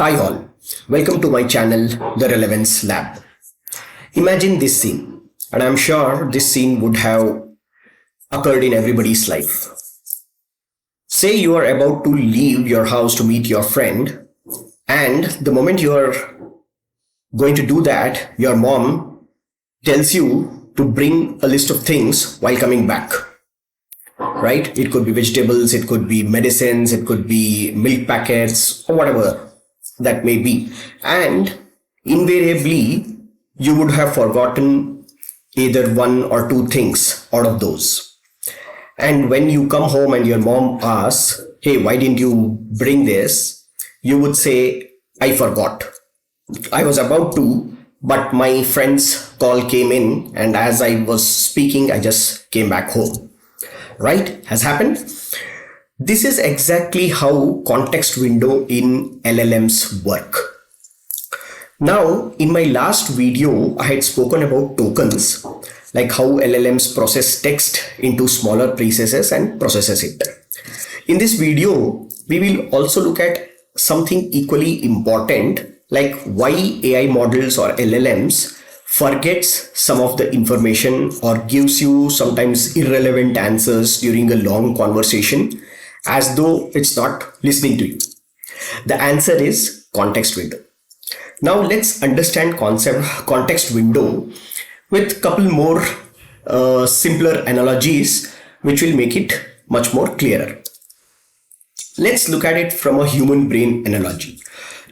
Hi all, welcome to my channel, The Relevance Lab. Imagine this scene, and I'm sure this scene would have occurred in everybody's life. Say you are about to leave your house to meet your friend, and the moment you are going to do that, your mom tells you to bring a list of things while coming back. Right? It could be vegetables, it could be medicines, it could be milk packets, or whatever that may be. And invariably, you would have forgotten either one or two things out of those. And when you come home and your mom asks, hey, why didn't you bring this? You would say, I forgot. I was about to, but my friend's call came in, and as I was speaking, I just came back home. Right? Has happened? This is exactly how context window in LLMs work. Now, in my last video, I had spoken about tokens, like how LLMs process text into smaller processes and processes it. In this video, we will also look at something equally important, like why AI models or LLMs forgets some of the information or gives you sometimes irrelevant answers during a long conversation as though it's not listening to you. The answer is context window. Now let's understand context window with a couple more simpler analogies which will make it much more clearer. Let's look at it from a human brain analogy.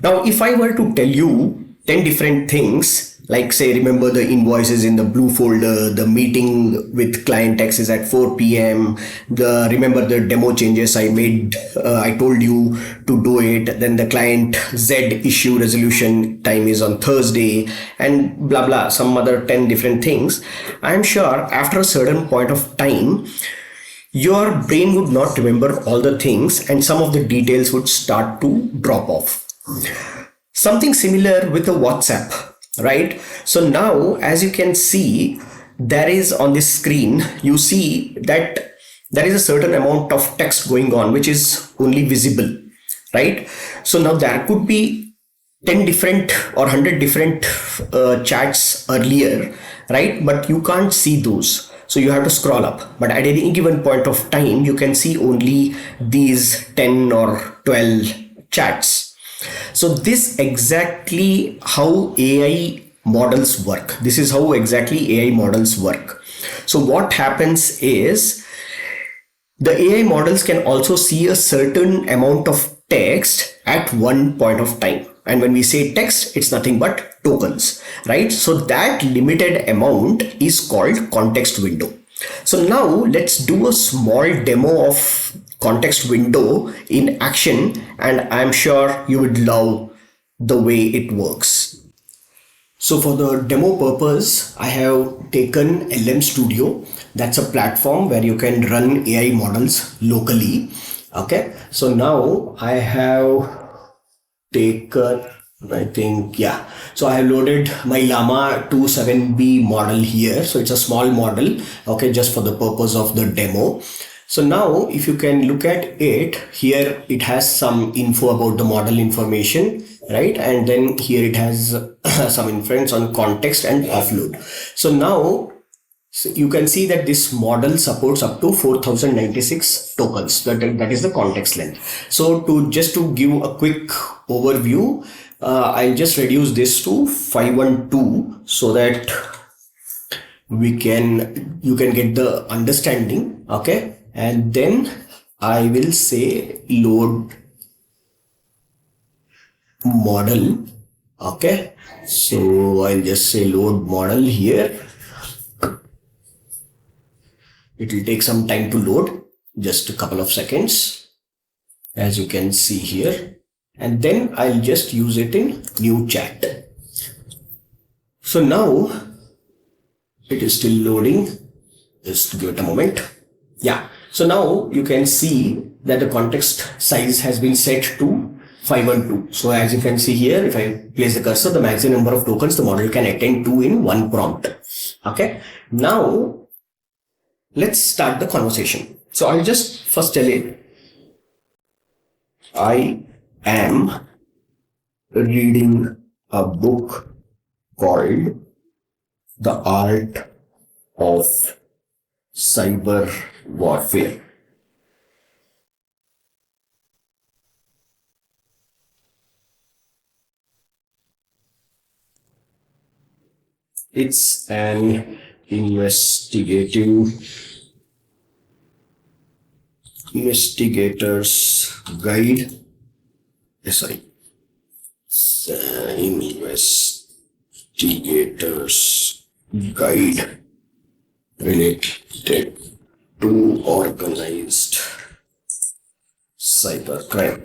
Now if I were to tell you 10 different things, like say remember the invoices in the blue folder, the meeting with client X is at 4 p.m, remember the demo changes I made, I told you to do it, then the client Z issue resolution time is on Thursday, and blah blah, some other 10 different things. I'm sure after a certain point of time your brain would not remember all the things and some of the details would start to drop off. Something similar with a WhatsApp, right? So now, as you can see, there is on this screen, you see that there is a certain amount of text going on, which is only visible, right? So now there could be 10 different or 100 different chats earlier, right? But you can't see those. So you have to scroll up. But at any given point of time, you can see only these 10 or 12 chats. So this exactly how AI models work. This is how exactly AI models work. So what happens is the AI models can also see a certain amount of text at one point of time. And when we say text, it's nothing but tokens, right? So that limited amount is called context window. So now let's do a small demo of context window in action, and I'm sure you would love the way it works. So for the demo purpose, I have taken LM Studio. That's a platform where you can run AI models locally. Okay, so now I have taken, I think, yeah. So I have loaded my Llama 27B model here. So it's a small model, okay, just for the purpose of the demo. So now if you can look at it, here it has some info about the model information, right? And then here it has some inference on context and offload. So now you can see that this model supports up to 4096 tokens. That is the context length. So just to give a quick overview, I'll just reduce this to 512 so that you can get the understanding, okay? And then I will say load model, okay? So I'll just say load model here. It will take some time to load, just a couple of seconds, as you can see here. And then I'll just use it in new chat. So now it is still loading. Just give it a moment. Yeah. So now you can see that the context size has been set to 512. So as you can see here, if I place the cursor, the maximum number of tokens the model can attend to in one prompt. Okay. Now let's start the conversation. So I'll just first tell it, I am reading a book called The Art of Cyber Warfare. It's an investigator's guide. Sorry, investigator's guide related to organized cybercrime.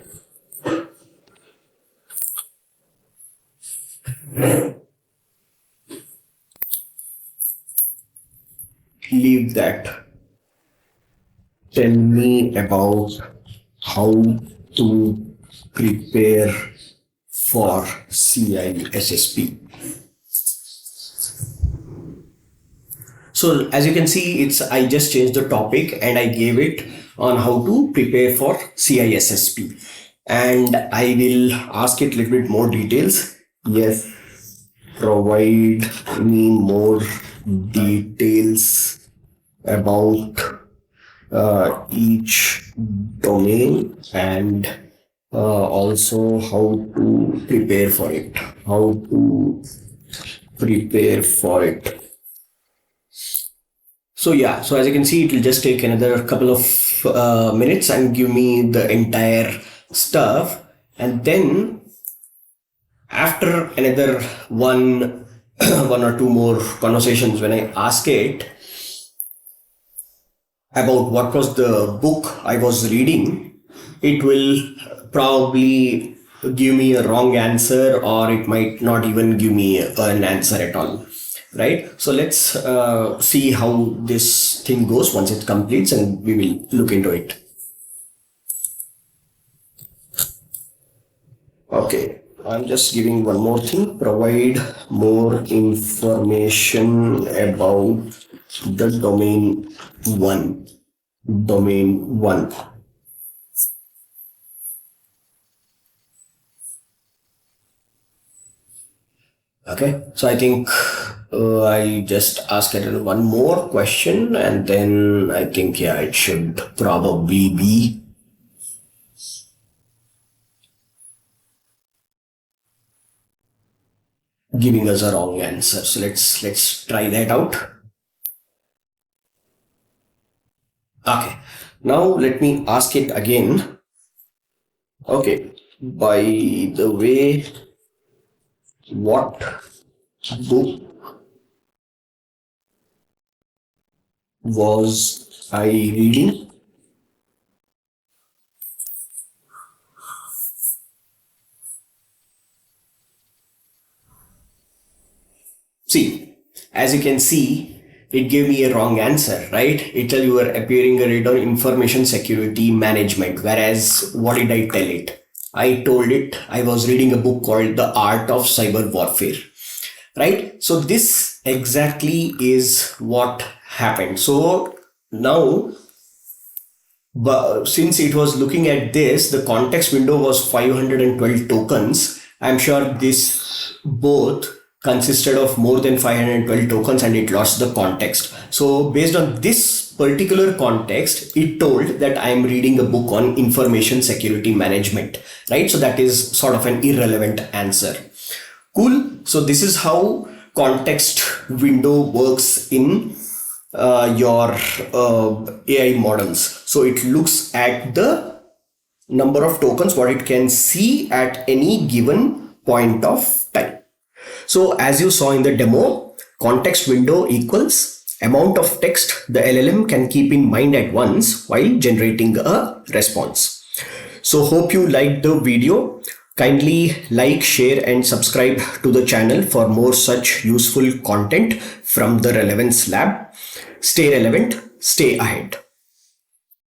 Leave that. Tell me about how to prepare for CISSP. So as you can see, I just changed the topic and I gave it on how to prepare for CISSP. And I will ask it a little bit more details. Yes, provide me more details about each domain and also how to prepare for it. So yeah, so as you can see, it will just take another couple of minutes and give me the entire stuff. And then after another one or two more conversations, when I ask it about what was the book I was reading, it will probably give me a wrong answer, or it might not even give me an answer at all. Right? So let's see how this thing goes once it completes, and we will look into it. Okay, I'm just giving one more thing. Provide more information about the domain 1. Domain 1. Okay, so I think I just ask it one more question, and then I think, yeah, it should probably be giving us a wrong answer. So let's try that out. Okay, now let me ask it again. Okay, by the way, what book was I reading? See, as you can see, it gave me a wrong answer, right? It tell you were appearing a read on information security management. Whereas what did I tell it? I told it I was reading a book called The Art of Cyber Warfare, right? So this exactly is what happened. So now, but since it was looking at this, the context window was 512 tokens. I'm sure this both consisted of more than 512 tokens, and it lost the context. So based on this particular context, it told that I'm reading a book on information security management, right? So that is sort of an irrelevant answer. Cool. So this is how context window works in your AI models. So it looks at the number of tokens what it can see at any given point of time. So as you saw in the demo, context window equals amount of text the LLM can keep in mind at once while generating a response. So hope you liked the video. Kindly like, share and subscribe to the channel for more such useful content from the Relevance Lab. Stay relevant, stay ahead.